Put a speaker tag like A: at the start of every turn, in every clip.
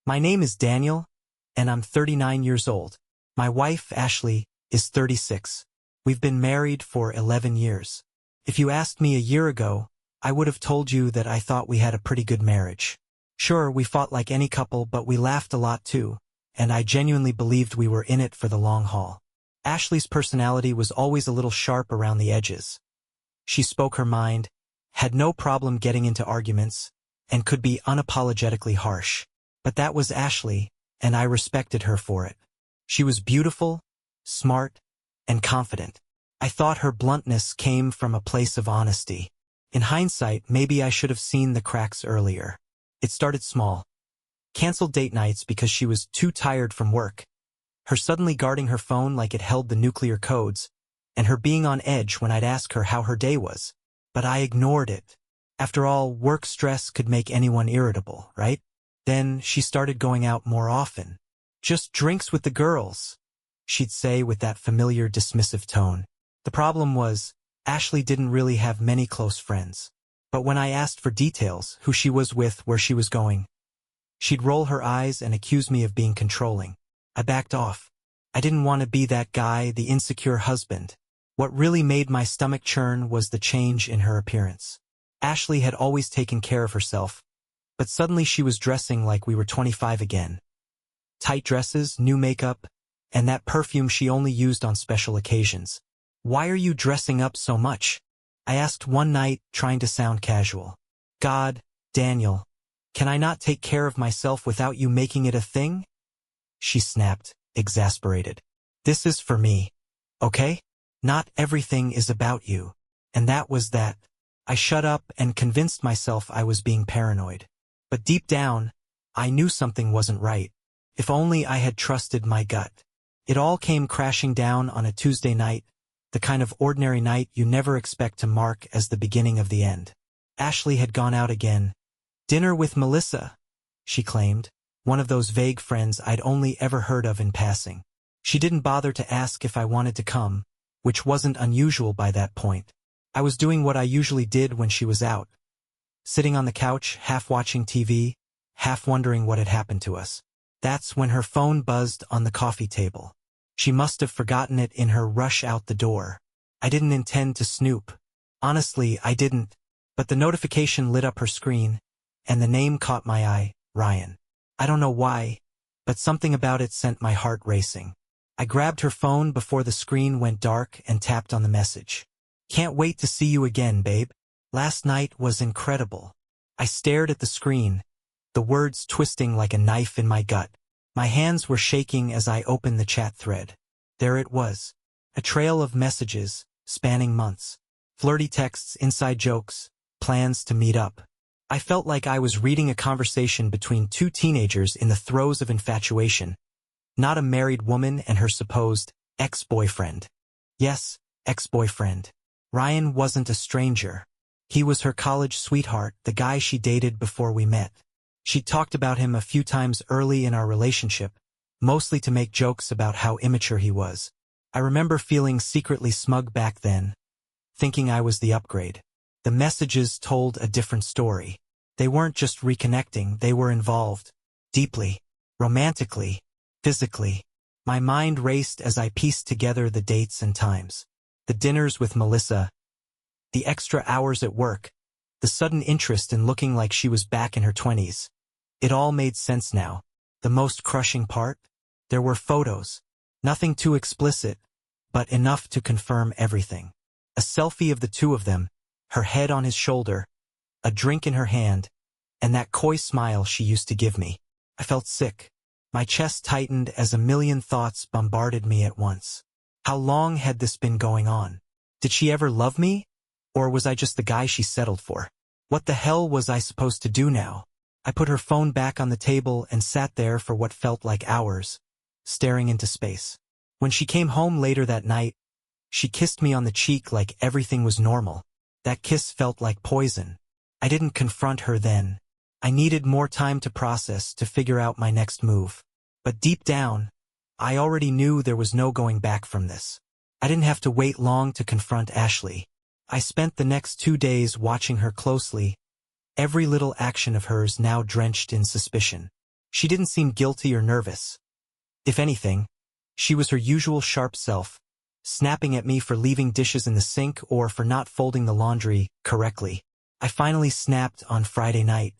A: My name is Daniel, and I'm 39 years old. My wife, Ashley, is 36. We've been married for 11 years. If you asked me a year ago, I would have told you that I thought we had a pretty good marriage. Sure, we fought like any couple, but we laughed a lot too, and I genuinely believed we were in it for the long haul. Ashley's personality was always a little sharp around the edges. She spoke her mind, had no problem getting into arguments, and could be unapologetically harsh. But that was Ashley, and I respected her for it. She was beautiful, smart, and confident. I thought her bluntness came from a place of honesty. In hindsight, maybe I should have seen the cracks earlier. It started small. Canceled date nights because she was too tired from work. Her suddenly guarding her phone like it held the nuclear codes, and her being on edge when I'd ask her how her day was. But I ignored it. After all, work stress could make anyone irritable, right? Then she started going out more often. Just drinks with the girls, she'd say with that familiar dismissive tone. The problem was, Ashley didn't really have many close friends. But when I asked for details, who she was with, where she was going, she'd roll her eyes and accuse me of being controlling. I backed off. I didn't want to be that guy, the insecure husband. What really made my stomach churn was the change in her appearance. Ashley had always taken care of herself, but suddenly she was dressing like we were 25 again. Tight dresses, new makeup, and that perfume she only used on special occasions. "Why are you dressing up so much?" I asked one night, trying to sound casual. "God, Daniel, can I not take care of myself without you making it a thing?" She snapped, exasperated. "This is for me, okay? Not everything is about you." And that was that. I shut up and convinced myself I was being paranoid. But deep down, I knew something wasn't right. If only I had trusted my gut. It all came crashing down on a Tuesday night, the kind of ordinary night you never expect to mark as the beginning of the end. Ashley had gone out again. "Dinner with Melissa," she claimed, one of those vague friends I'd only ever heard of in passing. She didn't bother to ask if I wanted to come, which wasn't unusual by that point. I was doing what I usually did when she was out. Sitting on the couch, half watching TV, half wondering what had happened to us. That's when her phone buzzed on the coffee table. She must have forgotten it in her rush out the door. I didn't intend to snoop. Honestly, I didn't. But the notification lit up her screen, and the name caught my eye, Ryan. I don't know why, but something about it sent my heart racing. I grabbed her phone before the screen went dark and tapped on the message. "Can't wait to see you again, babe. Last night was incredible." I stared at the screen, the words twisting like a knife in my gut. My hands were shaking as I opened the chat thread. There it was. A trail of messages, spanning months. Flirty texts, inside jokes, plans to meet up. I felt like I was reading a conversation between two teenagers in the throes of infatuation, not a married woman and her supposed ex-boyfriend. Yes, ex-boyfriend. Ryan wasn't a stranger. He was her college sweetheart, the guy she dated before we met. She talked about him a few times early in our relationship, mostly to make jokes about how immature he was. I remember feeling secretly smug back then, thinking I was the upgrade. The messages told a different story. They weren't just reconnecting, they were involved. Deeply. Romantically. Physically. My mind raced as I pieced together the dates and times. The dinners with Melissa. The extra hours at work. The sudden interest in looking like she was back in her 20s. It all made sense now. The most crushing part? There were photos. Nothing too explicit, but enough to confirm everything. A selfie of the two of them, her head on his shoulder, a drink in her hand, and that coy smile she used to give me. I felt sick. My chest tightened as a million thoughts bombarded me at once. How long had this been going on? Did she ever love me? Or was I just the guy she settled for? What the hell was I supposed to do now? I put her phone back on the table and sat there for what felt like hours, staring into space. When she came home later that night, she kissed me on the cheek like everything was normal. That kiss felt like poison. I didn't confront her then. I needed more time to process, to figure out my next move. But deep down, I already knew there was no going back from this. I didn't have to wait long to confront Ashley. I spent the next 2 days watching her closely, every little action of hers now drenched in suspicion. She didn't seem guilty or nervous. If anything, she was her usual sharp self, snapping at me for leaving dishes in the sink or for not folding the laundry correctly. I finally snapped on Friday night.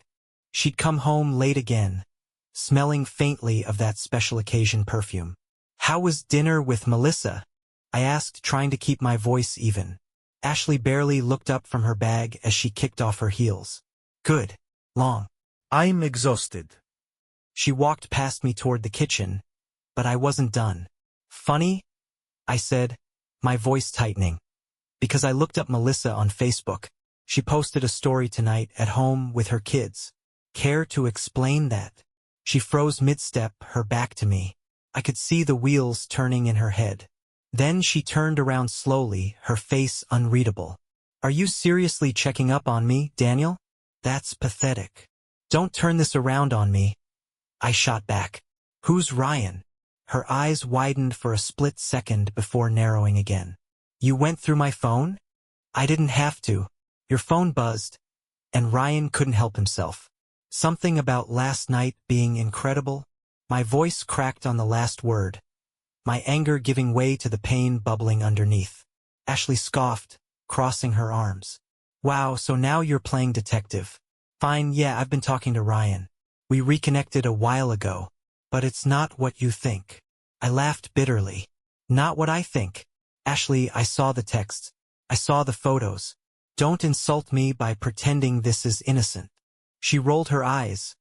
A: She'd come home late again, smelling faintly of that special occasion perfume. "How was dinner with Melissa?" I asked, trying to keep my voice even. Ashley barely looked up from her bag as she kicked off her heels. "Good. Long."
B: I'm exhausted.
A: She walked past me toward the kitchen, but I wasn't done. "Funny?" I said, my voice tightening, because I looked up Melissa on Facebook. She posted a story tonight at home with her kids. Care to explain that? She froze mid-step, her back to me. I could see the wheels turning in her head. Then she turned around slowly, her face unreadable. "Are you seriously checking up on me, Daniel? That's pathetic. Don't turn this around on me." I shot back. "Who's Ryan?" Her eyes widened for a split second before narrowing again. "You went through my phone?" "I didn't have to. Your phone buzzed." And Ryan couldn't help himself. "Something about last night being incredible?" My voice cracked on the last word, my anger giving way to the pain bubbling underneath. Ashley scoffed, crossing her arms. "Wow, so now you're playing detective." "Fine, yeah, I've been talking to Ryan. We reconnected a while ago. But it's not what you think." I laughed bitterly. "Not what I think." "Ashley, I saw the texts. I saw the photos. Don't insult me by pretending this is innocent." She rolled her eyes,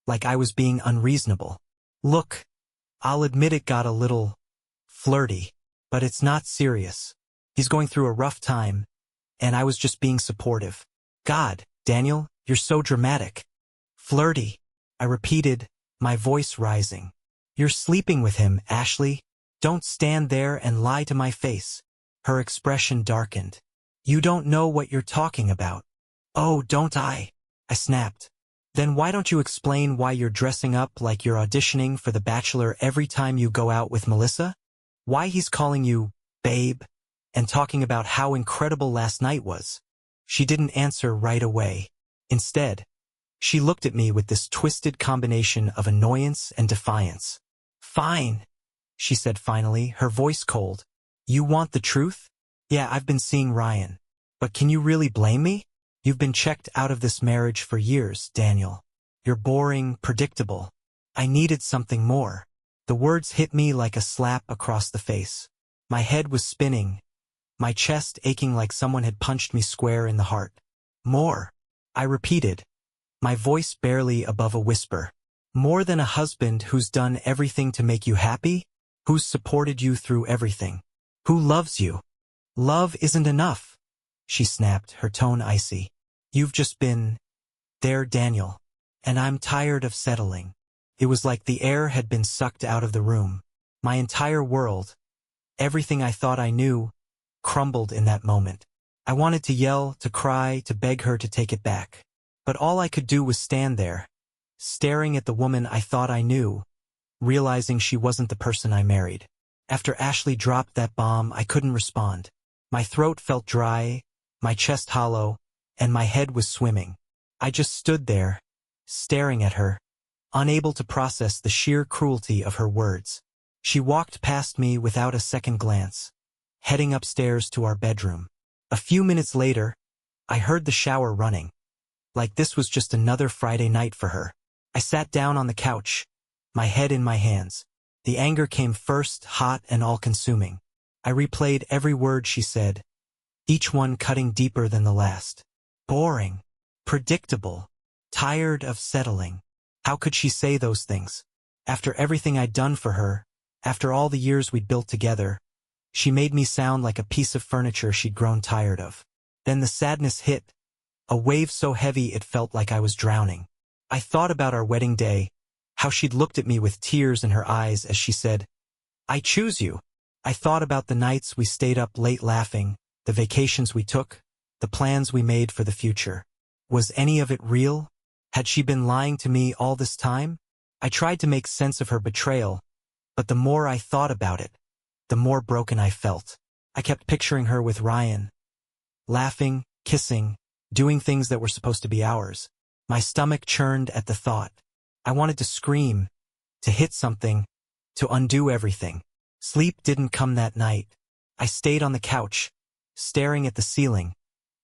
A: like I was being unreasonable. "Look, I'll admit it got a little flirty, but it's not serious. He's going through a rough time, and I was just being supportive." "God, Daniel, you're so dramatic." "Flirty," I repeated, my voice rising. "You're sleeping with him, Ashley. Don't stand there and lie to my face." Her expression darkened. "You don't know what you're talking about." "Oh, don't I?" I snapped. "Then why don't you explain why you're dressing up like you're auditioning for The Bachelor every time you go out with Melissa? Why he's calling you babe and talking about how incredible last night was?" She didn't answer right away. Instead, she looked at me with this twisted combination of annoyance and defiance. "Fine," she said finally, her voice cold. "You want the truth? Yeah, I've been seeing Ryan. But can you really blame me? You've been checked out of this marriage for years, Daniel. You're boring, predictable. I needed something more." The words hit me like a slap across the face. My head was spinning, my chest aching like someone had punched me square in the heart. "More," I repeated, my voice barely above a whisper. "More than a husband who's done everything to make you happy? Who's supported you through everything? Who loves you?" "Love isn't enough," she snapped, her tone icy. "You've just been there, Daniel. And I'm tired of settling." It was like the air had been sucked out of the room. My entire world, everything I thought I knew, crumbled in that moment. I wanted to yell, to cry, to beg her to take it back. But all I could do was stand there, staring at the woman I thought I knew, realizing she wasn't the person I married. After Ashley dropped that bomb, I couldn't respond. My throat felt dry, my chest hollow, and my head was swimming. I just stood there, staring at her, unable to process the sheer cruelty of her words. She walked past me without a second glance, heading upstairs to our bedroom. A few minutes later, I heard the shower running, like this was just another Friday night for her. I sat down on the couch, my head in my hands. The anger came first, hot and all-consuming. I replayed every word she said, each one cutting deeper than the last. Boring, predictable, tired of settling. How could she say those things? After everything I'd done for her, after all the years we'd built together, she made me sound like a piece of furniture she'd grown tired of. Then the sadness hit, a wave so heavy it felt like I was drowning. I thought about our wedding day, how she'd looked at me with tears in her eyes as she said, "I choose you." I thought about the nights we stayed up late laughing, the vacations we took, the plans we made for the future. Was any of it real? Had she been lying to me all this time? I tried to make sense of her betrayal, but the more I thought about it, the more broken I felt. I kept picturing her with Ryan, laughing, kissing, doing things that were supposed to be ours. My stomach churned at the thought. I wanted to scream, to hit something, to undo everything. Sleep didn't come that night. I stayed on the couch, staring at the ceiling,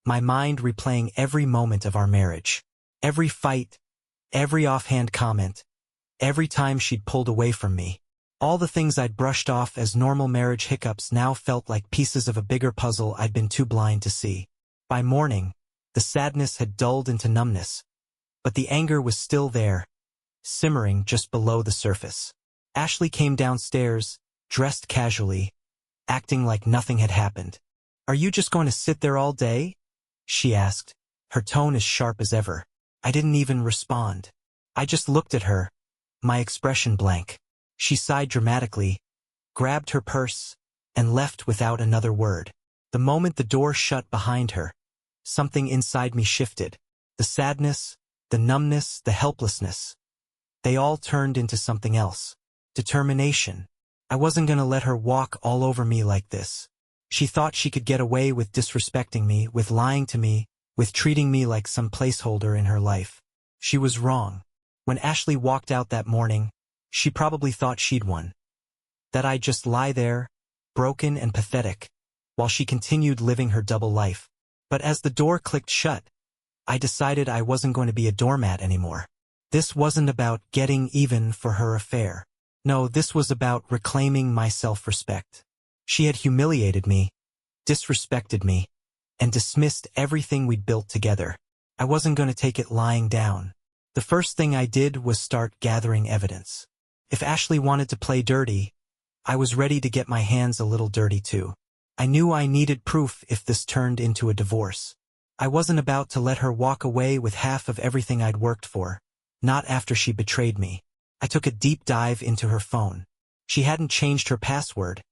A: my mind replaying every moment of our marriage. Every fight, every offhand comment, every time she'd pulled away from me. All the things I'd brushed off as normal marriage hiccups now felt like pieces of a bigger puzzle I'd been too blind to see. By morning, the sadness had dulled into numbness, but the anger was still there, simmering just below the surface. Ashley came downstairs, dressed casually, acting like nothing had happened. "Are you just going to sit there all day?" she asked, her tone as sharp as ever. I didn't even respond. I just looked at her, my expression blank. She sighed dramatically, grabbed her purse, and left without another word. The moment the door shut behind her, something inside me shifted. The sadness, the numbness, the helplessness. They all turned into something else. Determination. I wasn't going to let her walk all over me like this. She thought she could get away with disrespecting me, with lying to me, with treating me like some placeholder in her life. She was wrong. When Ashley walked out that morning, she probably thought she'd won. That I'd just lie there, broken and pathetic, while she continued living her double life. But as the door clicked shut, I decided I wasn't going to be a doormat anymore. This wasn't about getting even for her affair. No, this was about reclaiming my self-respect. She had humiliated me, disrespected me, and dismissed everything we'd built together. I wasn't going to take it lying down. The first thing I did was start gathering evidence. If Ashley wanted to play dirty, I was ready to get my hands a little dirty too. I knew I needed proof if this turned into a divorce. I wasn't about to let her walk away with half of everything I'd worked for, not after she betrayed me. I took a deep dive into her phone. She hadn't changed her password,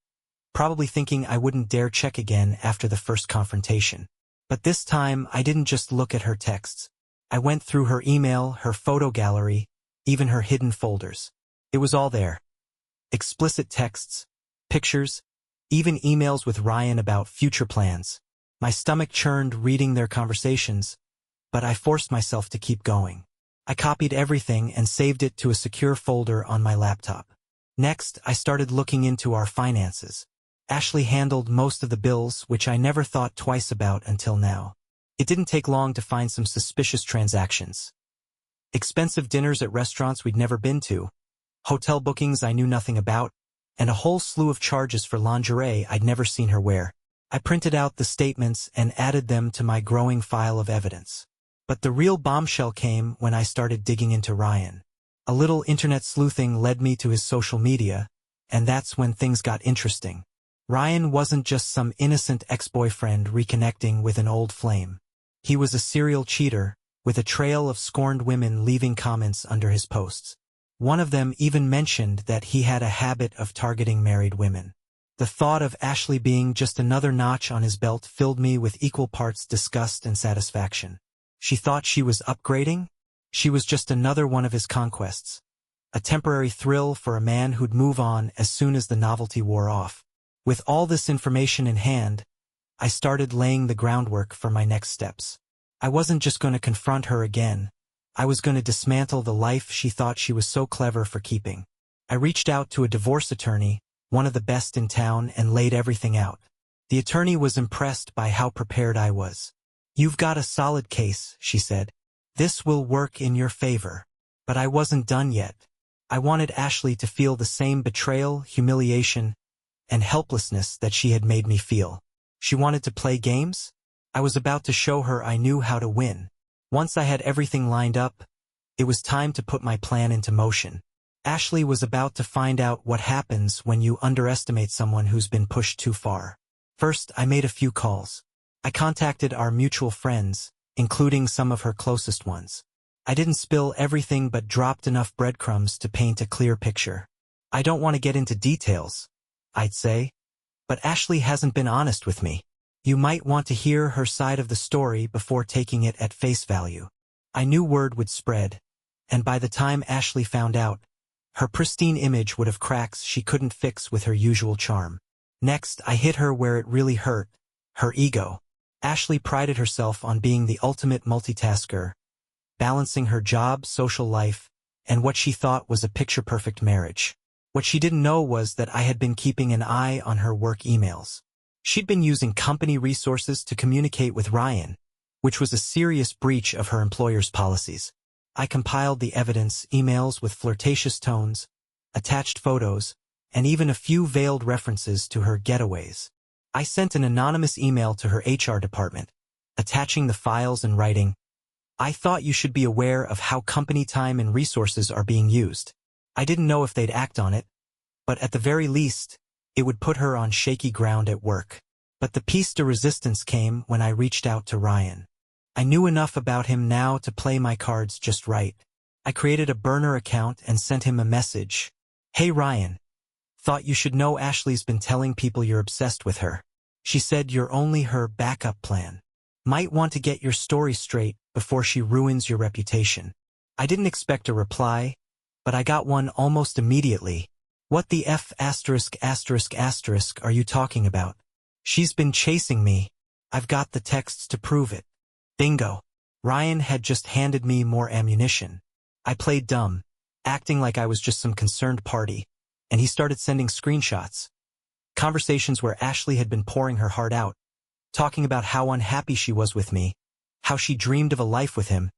A: probably thinking I wouldn't dare check again after the first confrontation. But this time, I didn't just look at her texts. I went through her email, her photo gallery, even her hidden folders. It was all there. Explicit texts, pictures, even emails with Ryan about future plans. My stomach churned reading their conversations, but I forced myself to keep going. I copied everything and saved it to a secure folder on my laptop. Next, I started looking into our finances. Ashley handled most of the bills, which I never thought twice about until now. It didn't take long to find some suspicious transactions. Expensive dinners at restaurants we'd never been to, hotel bookings I knew nothing about, and a whole slew of charges for lingerie I'd never seen her wear. I printed out the statements and added them to my growing file of evidence. But the real bombshell came when I started digging into Ryan. A little internet sleuthing led me to his social media, and that's when things got interesting. Ryan wasn't just some innocent ex-boyfriend reconnecting with an old flame. He was a serial cheater, with a trail of scorned women leaving comments under his posts. One of them even mentioned that he had a habit of targeting married women. The thought of Ashley being just another notch on his belt filled me with equal parts disgust and satisfaction. She thought she was upgrading? She was just another one of his conquests. A temporary thrill for a man who'd move on as soon as the novelty wore off. With all this information in hand, I started laying the groundwork for my next steps. I wasn't just going to confront her again. I was going to dismantle the life she thought she was so clever for keeping. I reached out to a divorce attorney, one of the best in town, and laid everything out. The attorney was impressed by how prepared I was. "You've got a solid case," she said. "This will work in your favor." But I wasn't done yet. I wanted Ashley to feel the same betrayal, humiliation, and helplessness that she had made me feel. She wanted to play games? I was about to show her I knew how to win. Once I had everything lined up, it was time to put my plan into motion. Ashley was about to find out what happens when you underestimate someone who's been pushed too far. First, I made a few calls. I contacted our mutual friends, including some of her closest ones. I didn't spill everything but dropped enough breadcrumbs to paint a clear picture. "I don't want to get into details," I'd say, "but Ashley hasn't been honest with me. You might want to hear her side of the story before taking it at face value." I knew word would spread, and by the time Ashley found out, her pristine image would have cracks she couldn't fix with her usual charm. Next, I hit her where it really hurt, her ego. Ashley prided herself on being the ultimate multitasker, balancing her job, social life, and what she thought was a picture-perfect marriage. What she didn't know was that I had been keeping an eye on her work emails. She'd been using company resources to communicate with Ryan, which was a serious breach of her employer's policies. I compiled the evidence, emails with flirtatious tones, attached photos, and even a few veiled references to her getaways. I sent an anonymous email to her HR department, attaching the files and writing, "I thought you should be aware of how company time and resources are being used." I didn't know if they'd act on it, but at the very least, it would put her on shaky ground at work. But the piece de resistance came when I reached out to Ryan. I knew enough about him now to play my cards just right. I created a burner account and sent him a message. "Hey Ryan, thought you should know Ashley's been telling people you're obsessed with her. She said you're only her backup plan. Might want to get your story straight before she ruins your reputation." I didn't expect a reply, but I got one almost immediately. "What the F*** are you talking about? She's been chasing me. I've got the texts to prove it." Bingo. Ryan had just handed me more ammunition. I played dumb, acting like I was just some concerned party, and he started sending screenshots. Conversations where Ashley had been pouring her heart out, talking about how unhappy she was with me, how she dreamed of a life with him,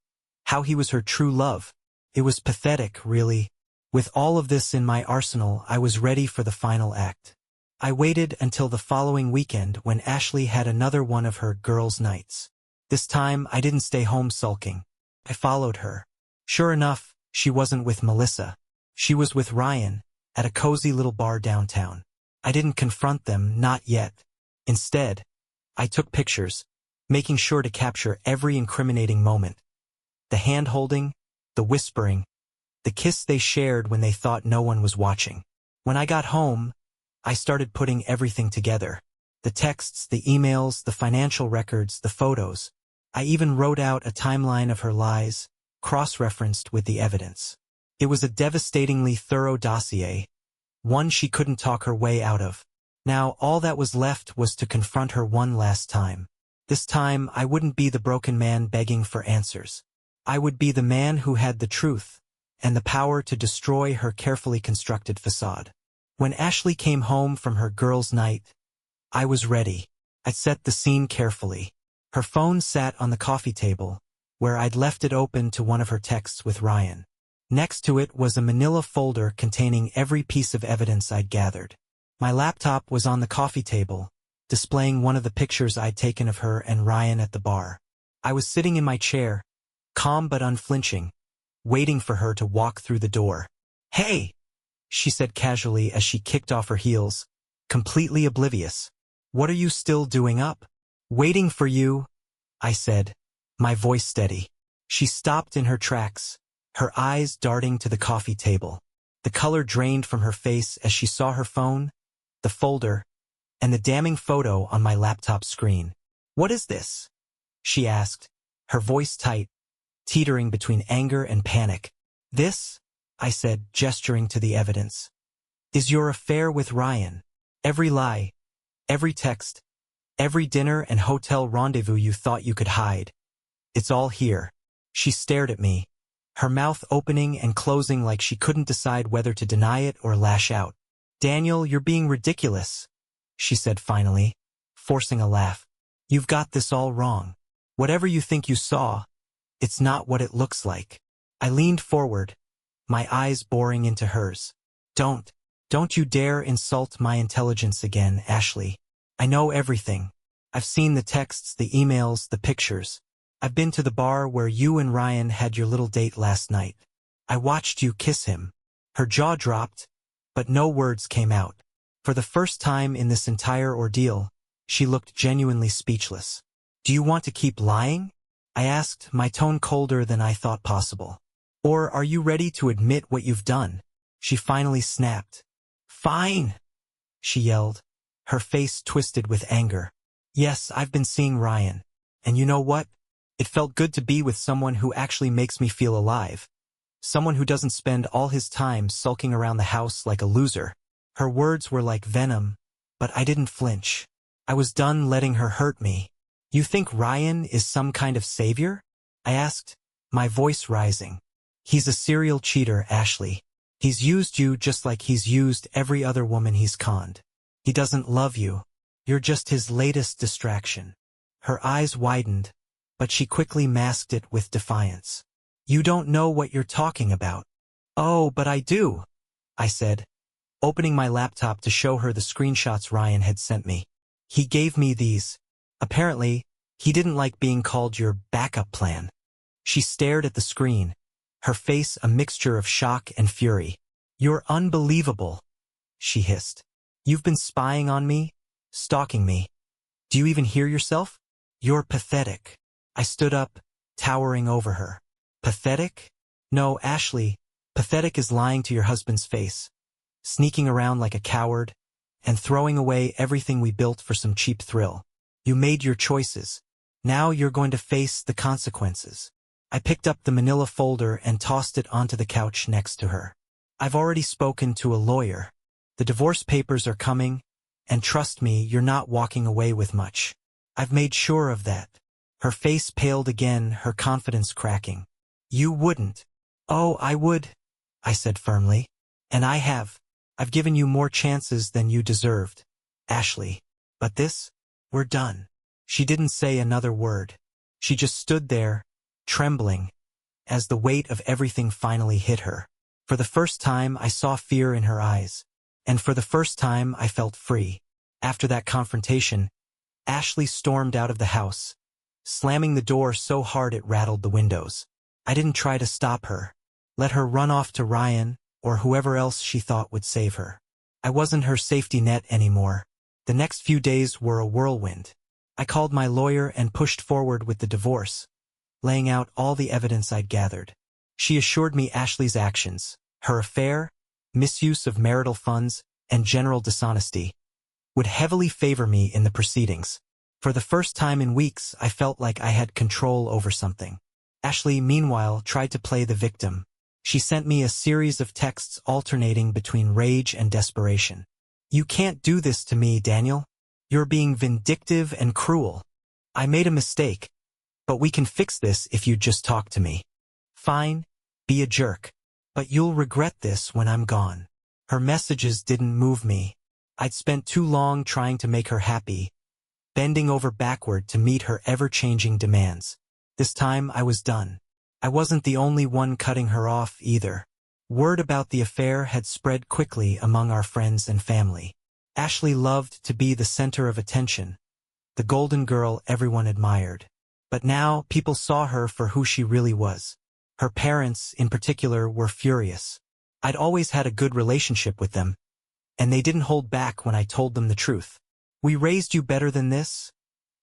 A: how he was her true love. It was pathetic, really. With all of this in my arsenal, I was ready for the final act. I waited until the following weekend when Ashley had another one of her girls' nights. This time, I didn't stay home sulking. I followed her. Sure enough, she wasn't with Melissa. She was with Ryan, at a cozy little bar downtown. I didn't confront them, not yet. Instead, I took pictures, making sure to capture every incriminating moment. The hand-holding, the whispering, the kiss they shared when they thought no one was watching. When I got home, I started putting everything together. The texts, the emails, the financial records, the photos. I even wrote out a timeline of her lies, cross-referenced with the evidence. It was a devastatingly thorough dossier, one she couldn't talk her way out of. Now all that was left was to confront her one last time. This time I wouldn't be the broken man begging for answers. I would be the man who had the truth and the power to destroy her carefully constructed facade. When Ashley came home from her girls' night, I was ready. I'd set the scene carefully. Her phone sat on the coffee table, where I'd left it open to one of her texts with Ryan. Next to it was a manila folder containing every piece of evidence I'd gathered. My laptop was on the coffee table, displaying one of the pictures I'd taken of her and Ryan at the bar. I was sitting in my chair, calm but unflinching, waiting for her to walk through the door. "Hey!" she said casually as she kicked off her heels, completely oblivious. "What are you still doing up?" "Waiting for you," I said, my voice steady. She stopped in her tracks, her eyes darting to the coffee table. The color drained from her face as she saw her phone, the folder, and the damning photo on my laptop screen. "What is this?" she asked, her voice tight, teetering between anger and panic. "This," I said, gesturing to the evidence, "is your affair with Ryan. Every lie, every text, every dinner and hotel rendezvous you thought you could hide. It's all here." She stared at me, her mouth opening and closing like she couldn't decide whether to deny it or lash out. "Daniel, you're being ridiculous," she said finally, forcing a laugh. "You've got this all wrong. Whatever you think you saw, it's not what it looks like." I leaned forward, my eyes boring into hers. Don't you dare insult my intelligence again, Ashley. I know everything. I've seen the texts, the emails, the pictures. I've been to the bar where you and Ryan had your little date last night. I watched you kiss him." Her jaw dropped, but no words came out. For the first time in this entire ordeal, she looked genuinely speechless. "Do you want to keep lying?" I asked, my tone colder than I thought possible. "Or are you ready to admit what you've done?" She finally snapped. "Fine!" she yelled, her face twisted with anger. "Yes, I've been seeing Ryan. And you know what? It felt good to be with someone who actually makes me feel alive. Someone who doesn't spend all his time sulking around the house like a loser." Her words were like venom, but I didn't flinch. I was done letting her hurt me. "You think Ryan is some kind of savior?" I asked, my voice rising. He's a serial cheater, Ashley. He's used you just like he's used every other woman he's conned. He doesn't love you. You're just his latest distraction. Her eyes widened, but she quickly masked it with defiance. You don't know what you're talking about. Oh, but I do, I said, opening my laptop to show her the screenshots Ryan had sent me. He gave me these. Apparently, he didn't like being called your backup plan. She stared at the screen, her face a mixture of shock and fury. You're unbelievable, she hissed. You've been spying on me, stalking me. Do you even hear yourself? You're pathetic. I stood up, towering over her. Pathetic? No, Ashley, pathetic is lying to your husband's face, sneaking around like a coward, and throwing away everything we built for some cheap thrill. You made your choices. Now you're going to face the consequences. I picked up the manila folder and tossed it onto the couch next to her. I've already spoken to a lawyer. The divorce papers are coming, and trust me, you're not walking away with much. I've made sure of that. Her face paled again, her confidence cracking. You wouldn't. Oh, I would, I said firmly. And I have. I've given you more chances than you deserved, Ashley. But this? We're done. She didn't say another word. She just stood there, trembling, as the weight of everything finally hit her. For the first time, I saw fear in her eyes. And for the first time, I felt free. After that confrontation, Ashley stormed out of the house, slamming the door so hard it rattled the windows. I didn't try to stop her. Let her run off to Ryan, or whoever else she thought would save her. I wasn't her safety net anymore. The next few days were a whirlwind. I called my lawyer and pushed forward with the divorce, laying out all the evidence I'd gathered. She assured me Ashley's actions, her affair, misuse of marital funds, and general dishonesty, would heavily favor me in the proceedings. For the first time in weeks, I felt like I had control over something. Ashley, meanwhile, tried to play the victim. She sent me a series of texts alternating between rage and desperation. You can't do this to me, Daniel. You're being vindictive and cruel. I made a mistake, but we can fix this if you just talk to me. Fine, be a jerk. But you'll regret this when I'm gone. Her messages didn't move me. I'd spent too long trying to make her happy, bending over backward to meet her ever-changing demands. This time I was done. I wasn't the only one cutting her off either. Word about the affair had spread quickly among our friends and family. Ashley loved to be the center of attention, the golden girl everyone admired. But now people saw her for who she really was. Her parents, in particular, were furious. I'd always had a good relationship with them, and they didn't hold back when I told them the truth. We raised you better than this,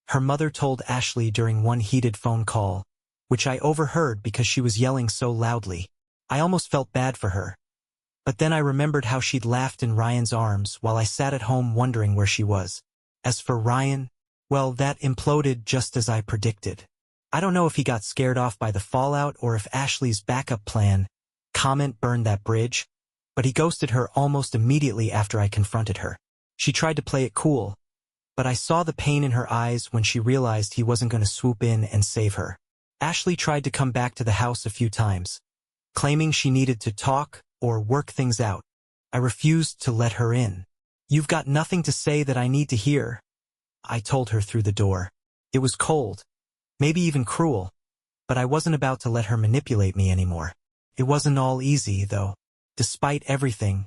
A: her mother told Ashley during one heated phone call, which I overheard because she was yelling so loudly. I almost felt bad for her. But then I remembered how she'd laughed in Ryan's arms while I sat at home wondering where she was. As for Ryan, well, that imploded just as I predicted. I don't know if he got scared off by the fallout or if Ashley's backup plan comment burned that bridge, but he ghosted her almost immediately after I confronted her. She tried to play it cool, but I saw the pain in her eyes when she realized he wasn't going to swoop in and save her. Ashley tried to come back to the house a few times, claiming she needed to talk or work things out. I refused to let her in. You've got nothing to say that I need to hear, I told her through the door. It was cold, maybe even cruel, but I wasn't about to let her manipulate me anymore. It wasn't all easy, though. Despite everything,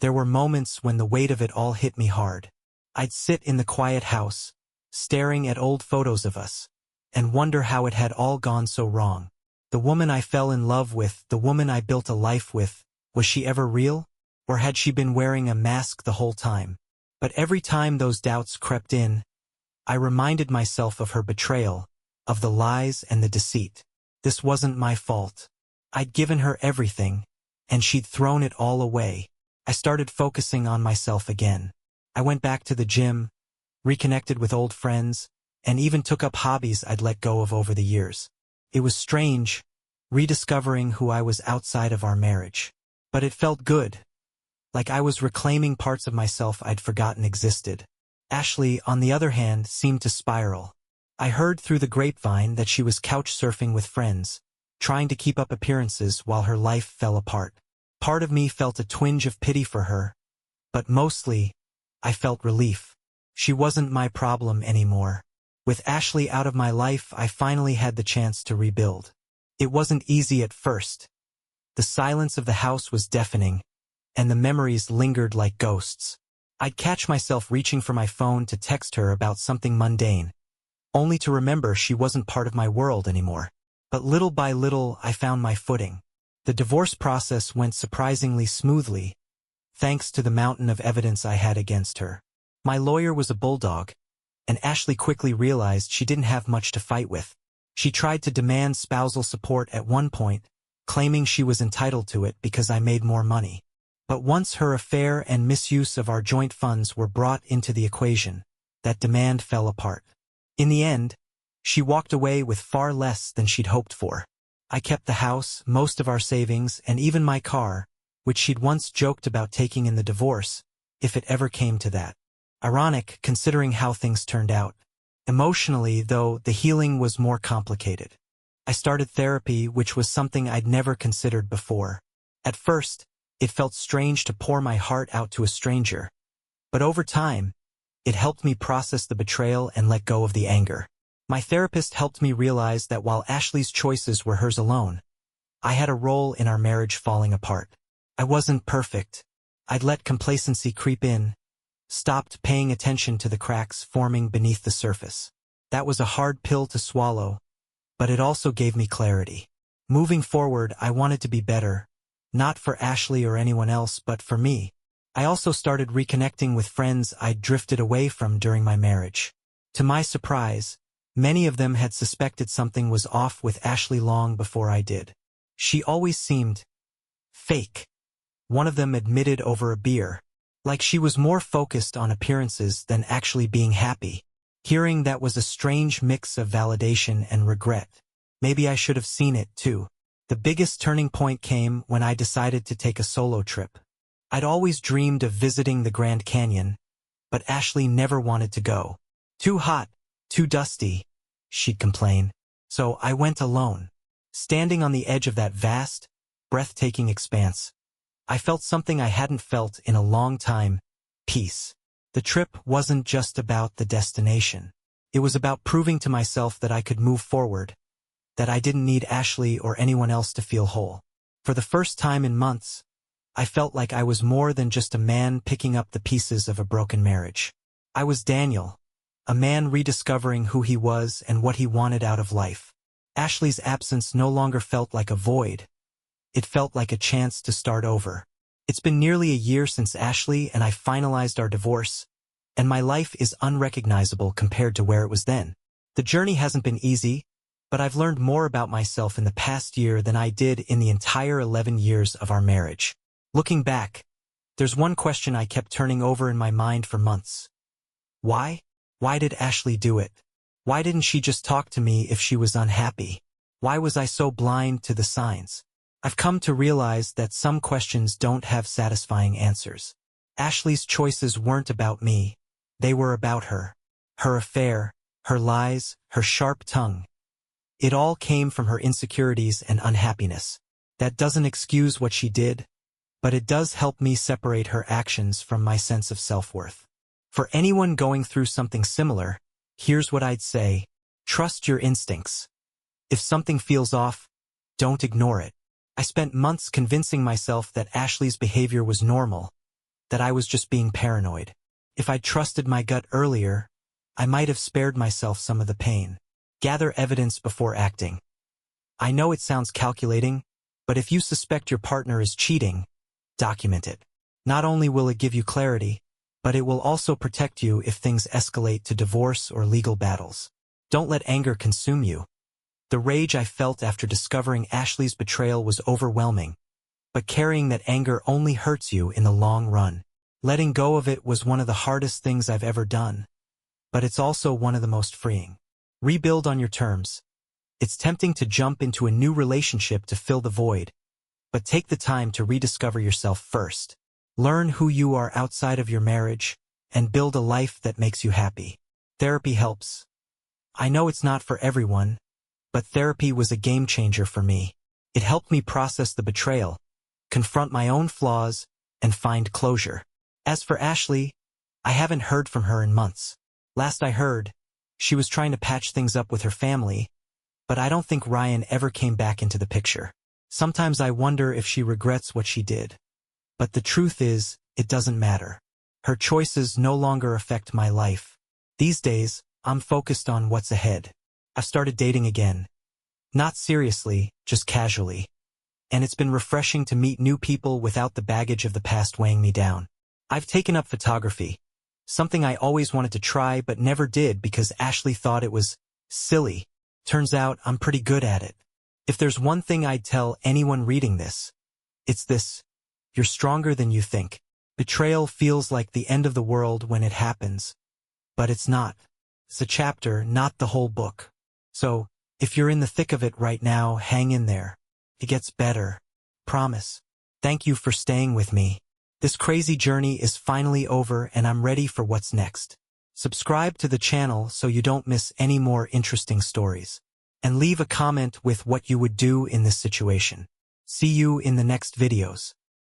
A: there were moments when the weight of it all hit me hard. I'd sit in the quiet house, staring at old photos of us, and wonder how it had all gone so wrong. The woman I fell in love with, the woman I built a life with, was she ever real? Or had she been wearing a mask the whole time? But every time those doubts crept in, I reminded myself of her betrayal, of the lies and the deceit. This wasn't my fault. I'd given her everything, and she'd thrown it all away. I started focusing on myself again. I went back to the gym, reconnected with old friends, and even took up hobbies I'd let go of over the years. It was strange, rediscovering who I was outside of our marriage. But it felt good, like I was reclaiming parts of myself I'd forgotten existed. Ashley, on the other hand, seemed to spiral. I heard through the grapevine that she was couch surfing with friends, trying to keep up appearances while her life fell apart. Part of me felt a twinge of pity for her, but mostly, I felt relief. She wasn't my problem anymore. With Ashley out of my life, I finally had the chance to rebuild. It wasn't easy at first. The silence of the house was deafening, and the memories lingered like ghosts. I'd catch myself reaching for my phone to text her about something mundane, only to remember she wasn't part of my world anymore. But little by little, I found my footing. The divorce process went surprisingly smoothly, thanks to the mountain of evidence I had against her. My lawyer was a bulldog, and Ashley quickly realized she didn't have much to fight with. She tried to demand spousal support at one point, claiming she was entitled to it because I made more money. But once her affair and misuse of our joint funds were brought into the equation, that demand fell apart. In the end, she walked away with far less than she'd hoped for. I kept the house, most of our savings, and even my car, which she'd once joked about taking in the divorce, if it ever came to that. Ironic, considering how things turned out. Emotionally, though, the healing was more complicated. I started therapy, which was something I'd never considered before. At first, it felt strange to pour my heart out to a stranger. But over time, it helped me process the betrayal and let go of the anger. My therapist helped me realize that while Ashley's choices were hers alone, I had a role in our marriage falling apart. I wasn't perfect. I'd let complacency creep in, stopped paying attention to the cracks forming beneath the surface. That was a hard pill to swallow, but it also gave me clarity. Moving forward, I wanted to be better, not for Ashley or anyone else, but for me. I also started reconnecting with friends I'd drifted away from during my marriage. To my surprise, many of them had suspected something was off with Ashley long before I did. She always seemed fake. One of them admitted over a beer, like she was more focused on appearances than actually being happy. Hearing that was a strange mix of validation and regret. Maybe I should have seen it too. The biggest turning point came when I decided to take a solo trip. I'd always dreamed of visiting the Grand Canyon, but Ashley never wanted to go. Too hot, too dusty, she'd complain. So I went alone. Standing on the edge of that vast, breathtaking expanse, I felt something I hadn't felt in a long time: peace. The trip wasn't just about the destination. It was about proving to myself that I could move forward, that I didn't need Ashley or anyone else to feel whole. For the first time in months, I felt like I was more than just a man picking up the pieces of a broken marriage. I was Daniel, a man rediscovering who he was and what he wanted out of life. Ashley's absence no longer felt like a void. It felt like a chance to start over. It's been nearly a year since Ashley and I finalized our divorce, and my life is unrecognizable compared to where it was then. The journey hasn't been easy, but I've learned more about myself in the past year than I did in the entire 11 years of our marriage. Looking back, there's one question I kept turning over in my mind for months. Why? Why did Ashley do it? Why didn't she just talk to me if she was unhappy? Why was I so blind to the signs? I've come to realize that some questions don't have satisfying answers. Ashley's choices weren't about me. They were about her. Her affair, her lies, her sharp tongue. It all came from her insecurities and unhappiness. That doesn't excuse what she did, but it does help me separate her actions from my sense of self-worth. For anyone going through something similar, here's what I'd say: trust your instincts. If something feels off, don't ignore it. I spent months convincing myself that Ashley's behavior was normal, that I was just being paranoid. If I'd trusted my gut earlier, I might have spared myself some of the pain. Gather evidence before acting. I know it sounds calculating, but if you suspect your partner is cheating, document it. Not only will it give you clarity, but it will also protect you if things escalate to divorce or legal battles. Don't let anger consume you. The rage I felt after discovering Ashley's betrayal was overwhelming, but carrying that anger only hurts you in the long run. Letting go of it was one of the hardest things I've ever done, but it's also one of the most freeing. Rebuild on your terms. It's tempting to jump into a new relationship to fill the void, but take the time to rediscover yourself first. Learn who you are outside of your marriage, and build a life that makes you happy. Therapy helps. I know it's not for everyone, But therapy was a game changer for me. It helped me process the betrayal, confront my own flaws, and find closure. As for Ashley, I haven't heard from her in months. Last I heard, she was trying to patch things up with her family, but I don't think Ryan ever came back into the picture. Sometimes I wonder if she regrets what she did. But the truth is, it doesn't matter. Her choices no longer affect my life. These days, I'm focused on what's ahead. I've started dating again. Not seriously, just casually. And it's been refreshing to meet new people without the baggage of the past weighing me down. I've taken up photography, something I always wanted to try but never did because Ashley thought it was silly. Turns out I'm pretty good at it. If there's one thing I'd tell anyone reading this, it's this: you're stronger than you think. Betrayal feels like the end of the world when it happens, but it's not. It's a chapter, not the whole book. So, if you're in the thick of it right now, hang in there. It gets better. Promise. Thank you for staying with me. This crazy journey is finally over and I'm ready for what's next. Subscribe to the channel so you don't miss any more interesting stories. And leave a comment with what you would do in this situation. See you in the next videos.